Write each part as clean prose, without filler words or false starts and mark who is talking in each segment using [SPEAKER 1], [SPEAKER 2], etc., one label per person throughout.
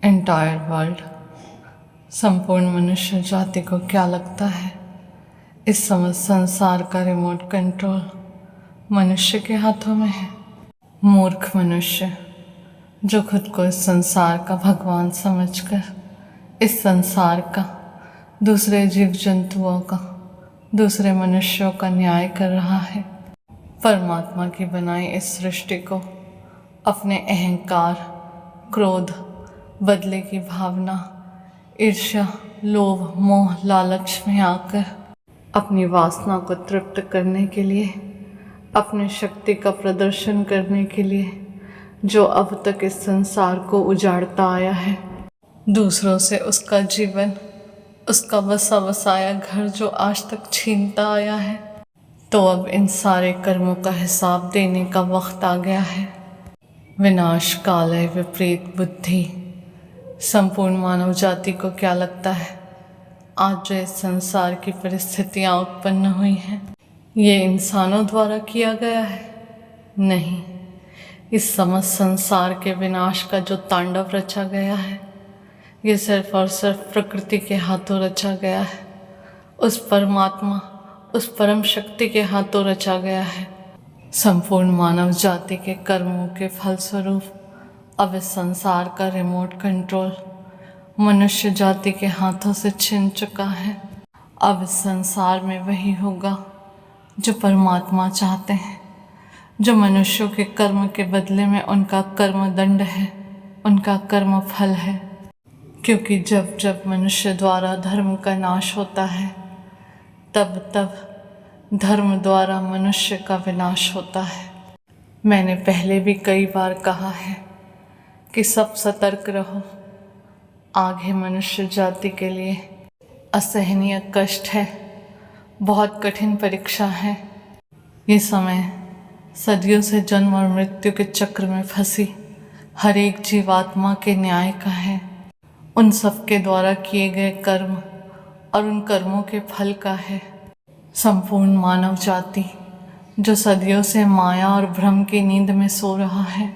[SPEAKER 1] Entire world, संपूर्ण मनुष्य जाति को क्या लगता है इस समस्त संसार का रिमोट कंट्रोल मनुष्य के हाथों में है। मूर्ख मनुष्य जो खुद को इस संसार का भगवान समझकर इस संसार का, दूसरे जीव जंतुओं का, दूसरे मनुष्यों का न्याय कर रहा है। परमात्मा की बनाई इस सृष्टि को अपने अहंकार, क्रोध, बदले की भावना, ईर्ष्या, लोभ, मोह, लालच में आकर अपनी वासना को तृप्त करने के लिए, अपने शक्ति का प्रदर्शन करने के लिए जो अब तक इस संसार को उजाड़ता आया है, दूसरों से उसका जीवन, उसका बसा बसाया घर जो आज तक छीनता आया है, तो अब इन सारे कर्मों का हिसाब देने का वक्त आ गया है। विनाश कालय विपरीत बुद्धि। संपूर्ण मानव जाति को क्या लगता है आज जो इस संसार की परिस्थितियाँ उत्पन्न हुई हैं, ये इंसानों द्वारा किया गया है? नहीं, इस समस्त संसार के विनाश का जो तांडव रचा गया है, ये सिर्फ और सिर्फ प्रकृति के हाथों रचा गया है। उस परमात्मा, उस परम शक्ति के हाथों रचा गया है। संपूर्ण मानव जाति के कर्मों के फलस्वरूप अब इस संसार का रिमोट कंट्रोल मनुष्य जाति के हाथों से छिन चुका है। अब इस संसार में वही होगा जो परमात्मा चाहते हैं, जो मनुष्यों के कर्म के बदले में उनका कर्म दंड है, उनका कर्म फल है। क्योंकि जब जब मनुष्य द्वारा धर्म का नाश होता है, तब तब धर्म द्वारा मनुष्य का विनाश होता है। मैंने पहले भी कई बार कहा है कि सब सतर्क रहो। आगे मनुष्य जाति के लिए असहनीय कष्ट है, बहुत कठिन परीक्षा है। ये समय सदियों से जन्म और मृत्यु के चक्र में फंसी हर एक जीवात्मा के न्याय का है। उन सब के द्वारा किए गए कर्म और उन कर्मों के फल का है। संपूर्ण मानव जाति जो सदियों से माया और भ्रम की नींद में सो रहा है,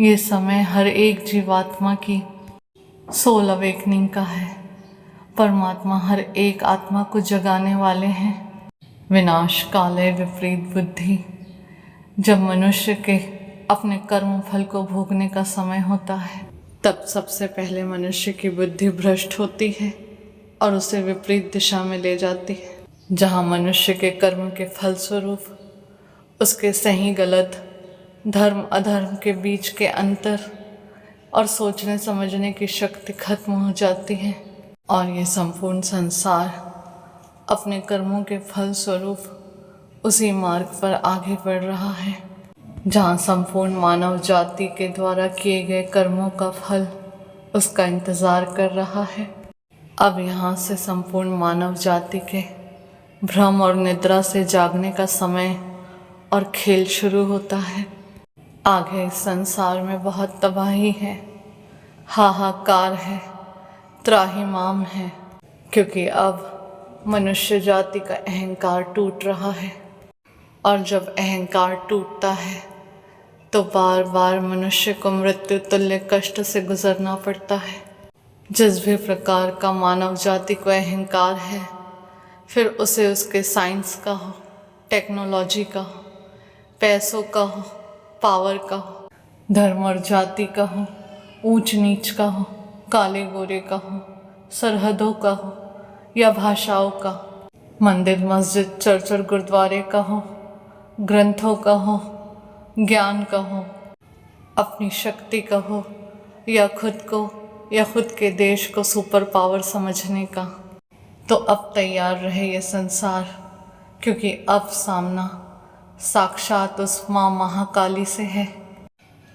[SPEAKER 1] ये समय हर एक जीवात्मा की सोल अवेकनिंग का है। परमात्मा हर एक आत्मा को जगाने वाले हैं। विनाश कालय विपरीत बुद्धि। जब मनुष्य के अपने कर्म फल को भोगने का समय होता है, तब सबसे पहले मनुष्य की बुद्धि भ्रष्ट होती है और उसे विपरीत दिशा में ले जाती है, जहाँ मनुष्य के कर्म के फलस्वरूप उसके सही गलत, धर्म अधर्म के बीच के अंतर और सोचने समझने की शक्ति खत्म हो जाती है और ये संपूर्ण संसार अपने कर्मों के फलस्वरूप उसी मार्ग पर आगे बढ़ रहा है, जहाँ संपूर्ण मानव जाति के द्वारा किए गए कर्मों का फल उसका इंतज़ार कर रहा है। अब यहाँ से संपूर्ण मानव जाति के भ्रम और निद्रा से जागने का समय और खेल शुरू होता है। आगे इस संसार में बहुत तबाही है, हाहाकार है, त्राहिमाम है, क्योंकि अब मनुष्य जाति का अहंकार टूट रहा है और जब अहंकार टूटता है तो बार बार मनुष्य को मृत्यु तुल्य कष्ट से गुजरना पड़ता है। जिस भी प्रकार का मानव जाति को अहंकार है, फिर उसे उसके साइंस का हो, टेक्नोलॉजी का हो, पैसों का हो, पावर का हो, धर्म और जाति का हो, ऊंच नीच का हो, काले गोरे का हो, सरहदों का हो या भाषाओं का, मंदिर मस्जिद चर्च और गुरुद्वारे का हो, ग्रंथों का हो, ज्ञान का हो, अपनी शक्ति का हो या खुद को या खुद के देश को सुपर पावर समझने का, तो अब तैयार रहे ये संसार, क्योंकि अब सामना साक्षात उस माँ महाकाली से है,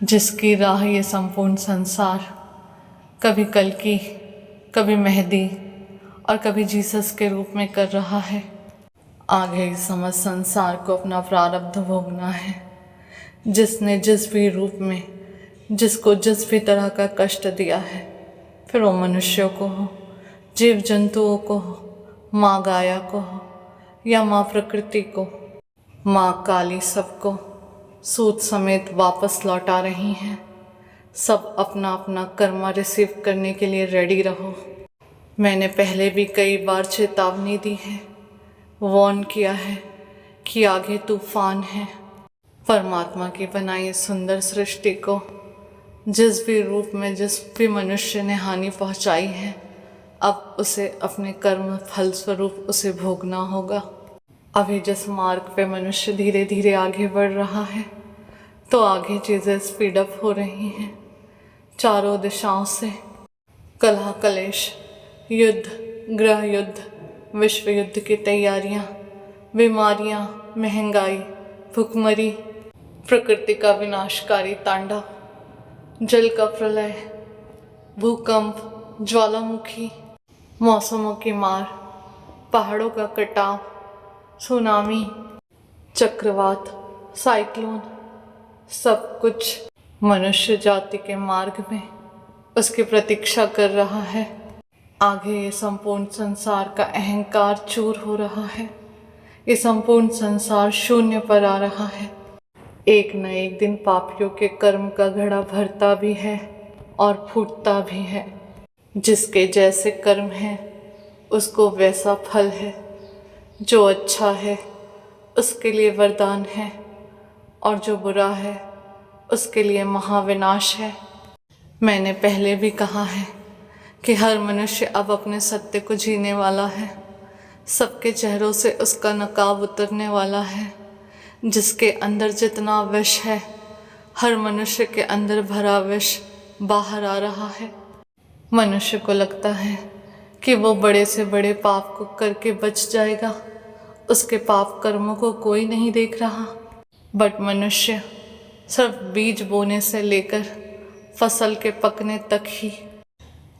[SPEAKER 1] जिसकी राह ये संपूर्ण संसार कभी कल्कि, कभी मेहदी और कभी जीसस के रूप में कर रहा है। आगे इस समस्त संसार को अपना प्रारब्ध भोगना है। जिसने जिस भी रूप में जिसको जिस भी तरह का कष्ट दिया है, फिर वो मनुष्यों को हो, जीव जंतुओं को हो, माँ गाया को हो या माँ प्रकृति को, माँ काली सबको सूद समेत वापस लौटा रही हैं। सब अपना अपना कर्मा रिसीव करने के लिए रेडी रहो। मैंने पहले भी कई बार चेतावनी दी है, वार्न किया है कि आगे तूफान है। परमात्मा की बनाई सुंदर सृष्टि को जिस भी रूप में जिस भी मनुष्य ने हानि पहुंचाई है, अब उसे अपने कर्म फल स्वरूप उसे भोगना होगा। अभी जिस मार्ग पे मनुष्य धीरे धीरे आगे बढ़ रहा है, तो आगे चीज़ें स्पीड अप हो रही हैं। चारों दिशाओं से कलह कलेश, युद्ध, गृह युद्ध, विश्व युद्ध की तैयारियां, बीमारियां, महंगाई, भुखमरी, प्रकृति का विनाशकारी तांडव, जल का प्रलय, भूकंप, ज्वालामुखी, मौसमों की मार, पहाड़ों का कटाव, सुनामी, चक्रवात, साइक्लोन, सब कुछ मनुष्य जाति के मार्ग में उसकी प्रतीक्षा कर रहा है। आगे ये संपूर्ण संसार का अहंकार चूर हो रहा है। ये संपूर्ण संसार शून्य पर आ रहा है। एक न एक दिन पापियों के कर्म का घड़ा भरता भी है और फूटता भी है। जिसके जैसे कर्म हैं उसको वैसा फल है। जो अच्छा है उसके लिए वरदान है और जो बुरा है उसके लिए महाविनाश है। मैंने पहले भी कहा है कि हर मनुष्य अब अपने सत्य को जीने वाला है। सबके चेहरों से उसका नकाब उतरने वाला है। जिसके अंदर जितना विष है, हर मनुष्य के अंदर भरा विष बाहर आ रहा है। मनुष्य को लगता है कि वो बड़े से बड़े पाप को करके बच जाएगा, उसके पाप कर्मों को कोई नहीं देख रहा। बट मनुष्य सिर्फ बीज बोने से लेकर फसल के पकने तक ही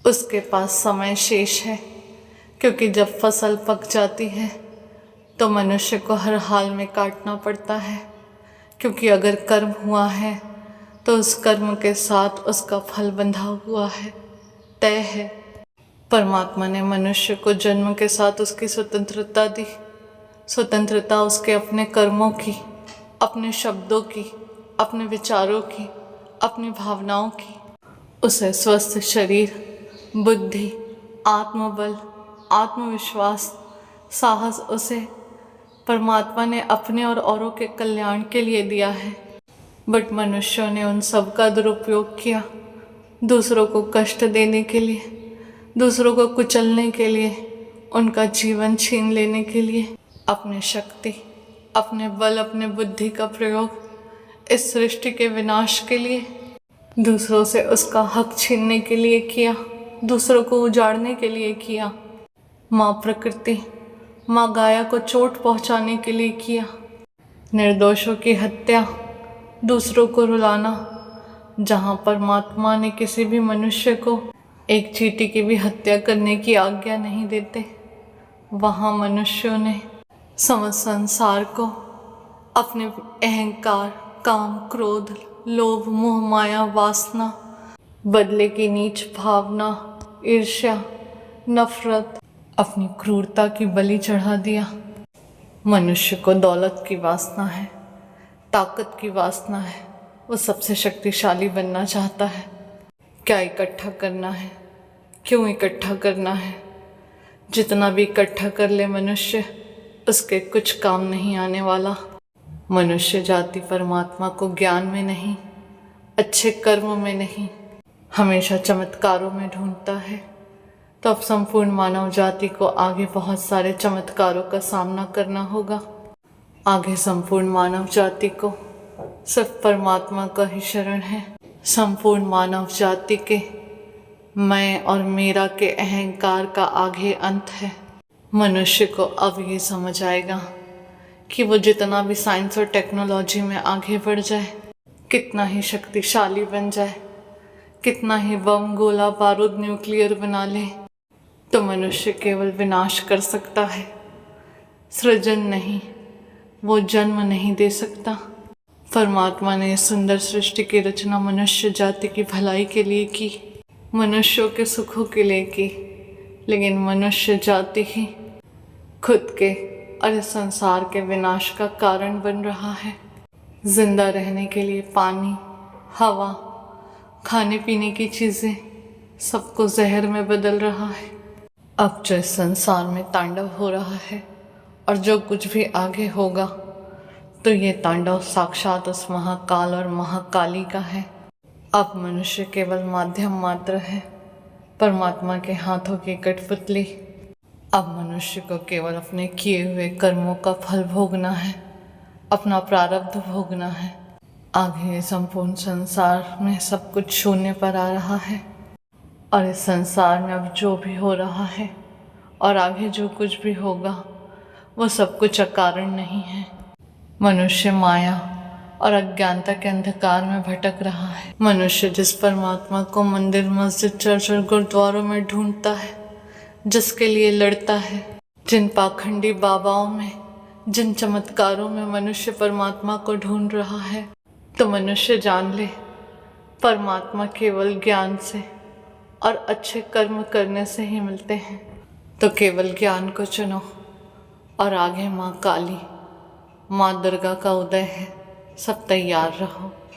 [SPEAKER 1] उसके पास समय शेष है, क्योंकि जब फसल पक जाती है तो मनुष्य को हर हाल में काटना पड़ता है। क्योंकि अगर कर्म हुआ है तो उस कर्म के साथ उसका फल बंधा हुआ है, तय है। परमात्मा ने मनुष्य को जन्म के साथ उसकी स्वतंत्रता दी। स्वतंत्रता उसके अपने कर्मों की, अपने शब्दों की, अपने विचारों की, अपनी भावनाओं की। उसे स्वस्थ शरीर, बुद्धि, आत्मबल, आत्मविश्वास, साहस उसे परमात्मा ने अपने और औरों के कल्याण के लिए दिया है। बट मनुष्यों ने उन सब का दुरुपयोग किया, दूसरों को कष्ट देने के लिए, दूसरों को कुचलने के लिए, उनका जीवन छीन लेने के लिए। अपनी शक्ति, अपने बल, अपने बुद्धि का प्रयोग इस सृष्टि के विनाश के लिए, दूसरों से उसका हक छीनने के लिए किया, दूसरों को उजाड़ने के लिए किया। माँ प्रकृति, माँ गाया को चोट पहुँचाने के लिए किया। निर्दोषों की हत्या, दूसरों को रुलाना। जहाँ परमात्मा ने किसी भी मनुष्य को एक चींटी की भी हत्या करने की आज्ञा नहीं देते, वहाँ मनुष्यों ने समस्त संसार को अपने अहंकार, काम, क्रोध, लोभ, मोह, माया, वासना, बदले की नीच भावना, ईर्ष्या, नफरत, अपनी क्रूरता की बलि चढ़ा दिया। मनुष्य को दौलत की वासना है, ताकत की वासना है। वो सबसे शक्तिशाली बनना चाहता है। क्या इकट्ठा करना है, क्यों इकट्ठा करना है। जितना भी इकट्ठा कर ले मनुष्य, उसके कुछ काम नहीं आने वाला। मनुष्य जाति परमात्मा को ज्ञान में नहीं, अच्छे कर्म में नहीं, हमेशा चमत्कारों में ढूंढता है। तो अब संपूर्ण मानव जाति को आगे बहुत सारे चमत्कारों का सामना करना होगा। आगे संपूर्ण मानव जाति को सिर्फ परमात्मा का ही शरण है। संपूर्ण मानव जाति के मैं और मेरा के अहंकार का आगे अंत है। मनुष्य को अब ये समझ आएगा कि वो जितना भी साइंस और टेक्नोलॉजी में आगे बढ़ जाए, कितना ही शक्तिशाली बन जाए, कितना ही बम, गोला, बारूद, न्यूक्लियर बना ले, तो मनुष्य केवल विनाश कर सकता है, सृजन नहीं। वो जन्म नहीं दे सकता। परमात्मा ने इस सुंदर सृष्टि की रचना मनुष्य जाति की भलाई के लिए की, मनुष्यों के सुखों के लिए की, लेकिन मनुष्य जाति ही खुद के और इस संसार के विनाश का कारण बन रहा है। जिंदा रहने के लिए पानी, हवा, खाने पीने की चीज़ें सबको जहर में बदल रहा है। अब जो इस संसार में तांडव हो रहा है और जो कुछ भी आगे होगा, तो ये तांडव साक्षात उस महाकाल और महाकाली का है। अब मनुष्य केवल माध्यम मात्र है, परमात्मा के हाथों की कठपुतली। अब मनुष्य को केवल अपने किए हुए कर्मों का फल भोगना है, अपना प्रारब्ध भोगना है। आगे ये संपूर्ण संसार में सब कुछ शून्य पर आ रहा है और इस संसार में अब जो भी हो रहा है और आगे जो कुछ भी होगा, वो सब कुछ अकारण नहीं है। मनुष्य माया और अज्ञानता के अंधकार में भटक रहा है। मनुष्य जिस परमात्मा को मंदिर, मस्जिद, चर्च और गुरुद्वारों में ढूंढता है, जिसके लिए लड़ता है, जिन पाखंडी बाबाओं में, जिन चमत्कारों में मनुष्य परमात्मा को ढूंढ रहा है, तो मनुष्य जान ले, परमात्मा केवल ज्ञान से और अच्छे कर्म करने से ही मिलते हैं। तो केवल ज्ञान को चुनो और आगे माँ काली, माँ दुर्गा का उदय है, सब तैयार रहो।